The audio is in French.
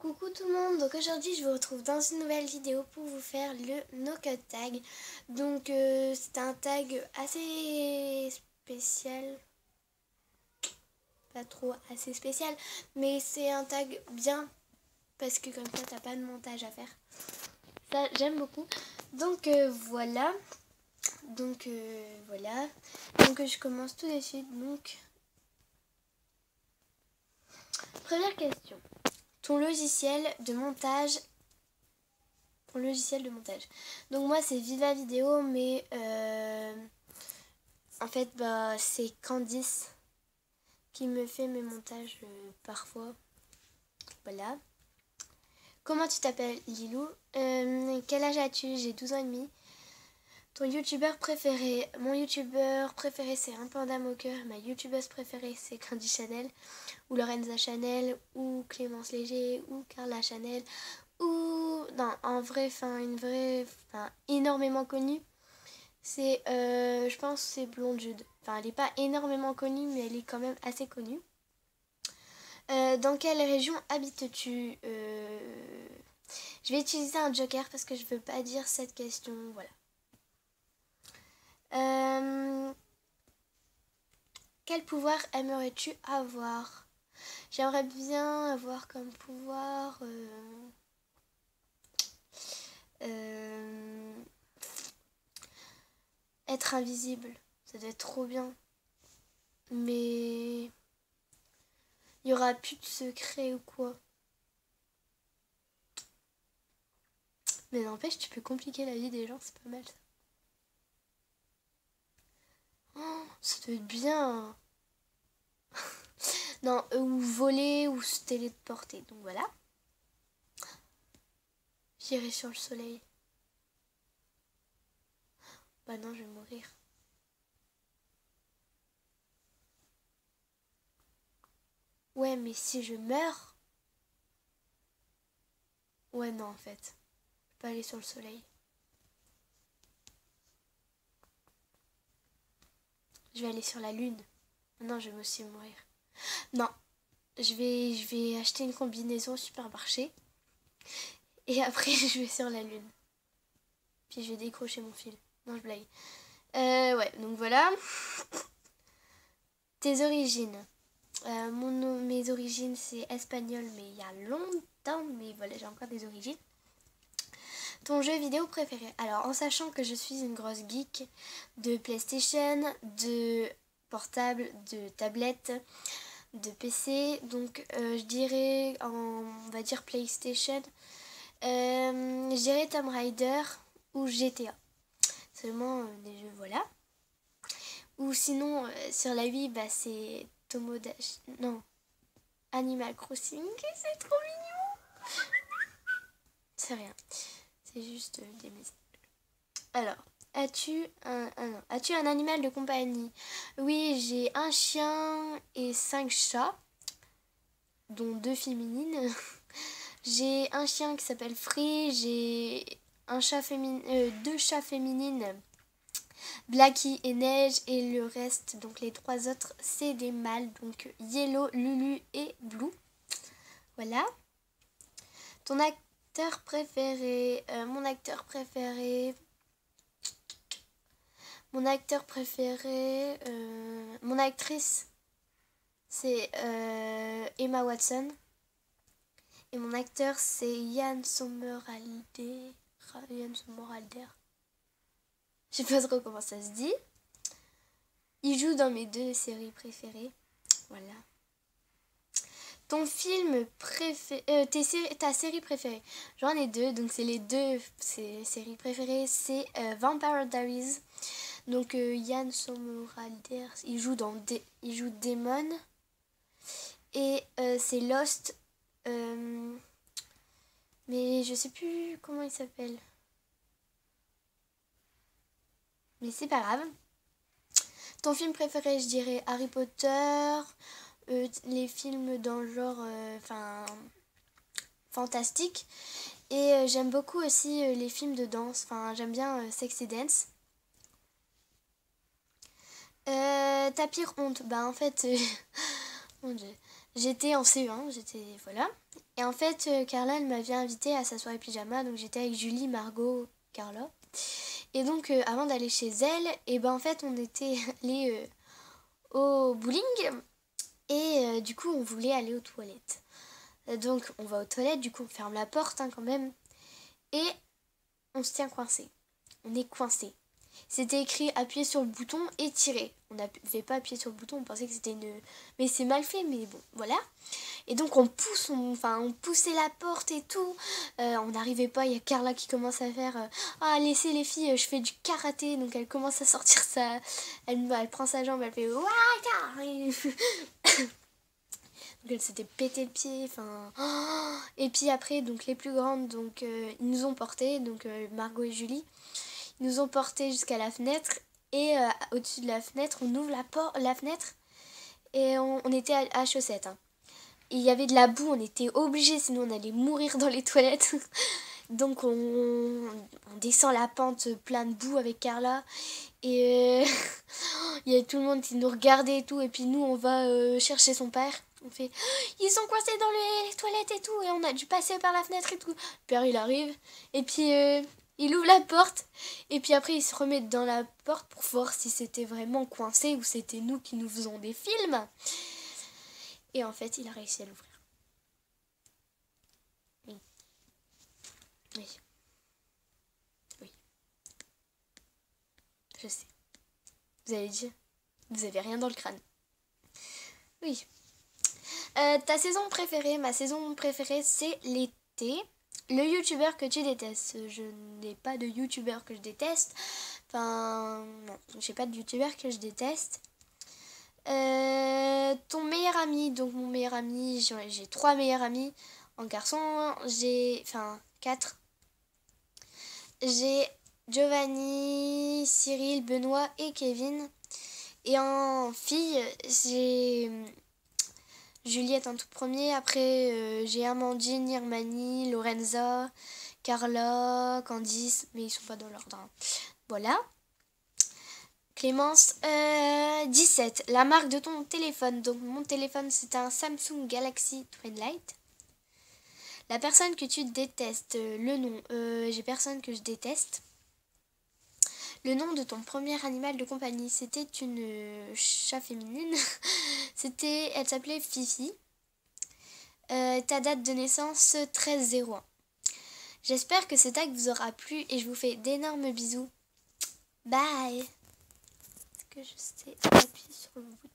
Coucou tout le monde, donc aujourd'hui je vous retrouve dans une nouvelle vidéo pour vous faire le no-cut tag. Donc c'est un tag assez spécial, pas trop assez spécial, mais c'est un tag bien parce que comme ça t'as pas de montage à faire. Ça j'aime beaucoup. Donc voilà, donc je commence tout de suite. Donc première question. Ton logiciel de montage. Donc moi c'est Viva Vidéo, mais en fait c'est Candice qui me fait mes montages parfois. Voilà. Comment tu t'appelles, Lilou? Quel âge as-tu? J'ai 12 ans et demi. Ton youtubeur préféré? Mon youtubeur préféré c'est un panda moqueur. Ma youtubeuse préférée c'est Candy Chanel, ou Lorenza Chanel, ou Clémence Léger, ou Carla Chanel, ou non, en vrai, énormément connue. C'est, je pense, c'est Blonde Jude. Enfin, elle n'est pas énormément connue, mais elle est quand même assez connue. Dans quelle région habites-tu? Je vais utiliser un joker parce que je veux pas dire cette question. Voilà. Quel pouvoir aimerais-tu avoir? J'aimerais bien avoir comme pouvoir être invisible. Ça doit être trop bien. Mais il y aura plus de secrets ou quoi. Mais n'empêche, tu peux compliquer la vie des gens, c'est pas mal ça. Oh, ça doit être bien. Non, ou voler ou se téléporter. Donc voilà. J'irai sur le soleil. Bah non, je vais mourir. Ouais, mais si je meurs... Ouais, non, en fait. Je peux pas aller sur le soleil. Je vais aller sur la lune. Non, je vais aussi mourir. Non, je vais acheter une combinaison au supermarché. Et après, je vais sur la lune. Puis je vais décrocher mon fil. Non, je blague. Ouais, donc voilà. Tes origines. Mes origines, c'est espagnol, mais il y a longtemps. Mais voilà, j'ai encore des origines. Ton jeu vidéo préféré? Alors, en sachant que je suis une grosse geek de PlayStation, de portable, de tablette, de PC, donc je dirais, on va dire PlayStation, je dirais Tomb Raider ou GTA. Seulement des jeux, voilà. Ou sinon, sur la Wii, c'est Tomodachi... Non, Animal Crossing, c'est trop mignon. C'est rien, c'est juste des messages. Alors, as-tu un animal de compagnie? Oui, j'ai un chien et 5 chats, dont 2 féminines. J'ai un chien qui s'appelle Free, j'ai un chat deux chats féminines, Blacky et Neige, et le reste, donc les 3 autres, c'est des mâles, donc Yellow, Lulu et Blue. Voilà. Ton acteur préféré? Mon acteur préféré, mon actrice, c'est Emma Watson. Et mon acteur, c'est Yann Sommerhalder. Je sais pas trop comment ça se dit. Il joue dans mes 2 séries préférées. Voilà. Ton film préféré... ta série préférée. J'en ai 2, donc c'est les 2 séries préférées. C'est Vampire Diaries. Donc Yann Sommerhalder, il joue Demon. Et c'est Lost. Mais je sais plus comment il s'appelle. Mais c'est pas grave. Ton film préféré, je dirais Harry Potter. Les films dans le genre fantastique. Et j'aime beaucoup aussi les films de danse. Enfin, j'aime bien Sexy Dance. Ta pire honte? Bah en fait, mon Dieu. j'étais en CE1, voilà. Et en fait, Carla, elle m'avait invitée à sa soirée pyjama, donc j'étais avec Julie, Margot, Carla. Et donc, avant d'aller chez elle, et ben en fait, on était allés au bowling, et du coup, on voulait aller aux toilettes. Donc, on va aux toilettes, du coup, on ferme la porte quand même, et on se tient coincé. On est coincé. C'était écrit appuyer sur le bouton et tirer. On n'avait pas appuyé sur le bouton, on pensait que c'était une... Mais c'est mal fait, mais bon, voilà. Et donc on poussait la porte et tout. On n'arrivait pas, il y a Carla qui commence à faire ah, laissez les filles, je fais du karaté. Donc elle commence à sortir sa... Elle prend sa jambe, elle fait Waka. Donc elle s'était pété le pied, enfin... Oh. Et puis après, donc les plus grandes, donc ils nous ont portés, donc Margot et Julie, ils nous ont portés jusqu'à la fenêtre. Et au-dessus de la fenêtre, on ouvre la fenêtre et on était à chaussettes. Hein. Et il y avait de la boue, on était obligés, sinon on allait mourir dans les toilettes. Donc on descend la pente plein de boue avec Carla. Et il y avait tout le monde qui nous regardait et tout. Et puis nous, on va chercher son père. On fait, ils sont coincés dans les toilettes et tout. Et on a dû passer par la fenêtre et tout. Le père, il arrive. Et puis il ouvre la porte. Et puis après, il se remet dans la porte pour voir si c'était vraiment coincé ou c'était nous qui nous faisons des films. Et en fait, il a réussi à l'ouvrir. Oui. Oui. Oui. Je sais. Vous allez dire, vous avez rien dans le crâne. Oui. Ta saison préférée, ma saison préférée, c'est l'été. Le youtubeur que tu détestes. Je n'ai pas de youtubeur que je déteste. Enfin, non, j'ai pas de youtubeur que je déteste. Ton meilleur ami, donc mon meilleur ami, j'ai 3 meilleurs amis en garçon, enfin 4. J'ai Giovanni, Cyril, Benoît et Kevin. Et en fille, j'ai Juliette en tout premier, après j'ai Amandine, Irmanie, Lorenza, Carla, Candice, mais ils sont pas dans l'ordre. Hein. Voilà. Clémence, 17. La marque de ton téléphone. Donc mon téléphone c'est un Samsung Galaxy Twilight. La personne que tu détestes, le nom, j'ai personne que je déteste. Le nom de ton premier animal de compagnie, c'était une chat féminine. Elle s'appelait Fifi. Ta date de naissance, 13-01. J'espère que ce tag vous aura plu et je vous fais d'énormes bisous. Bye. Est-ce que je sais appuyer sur le bouton?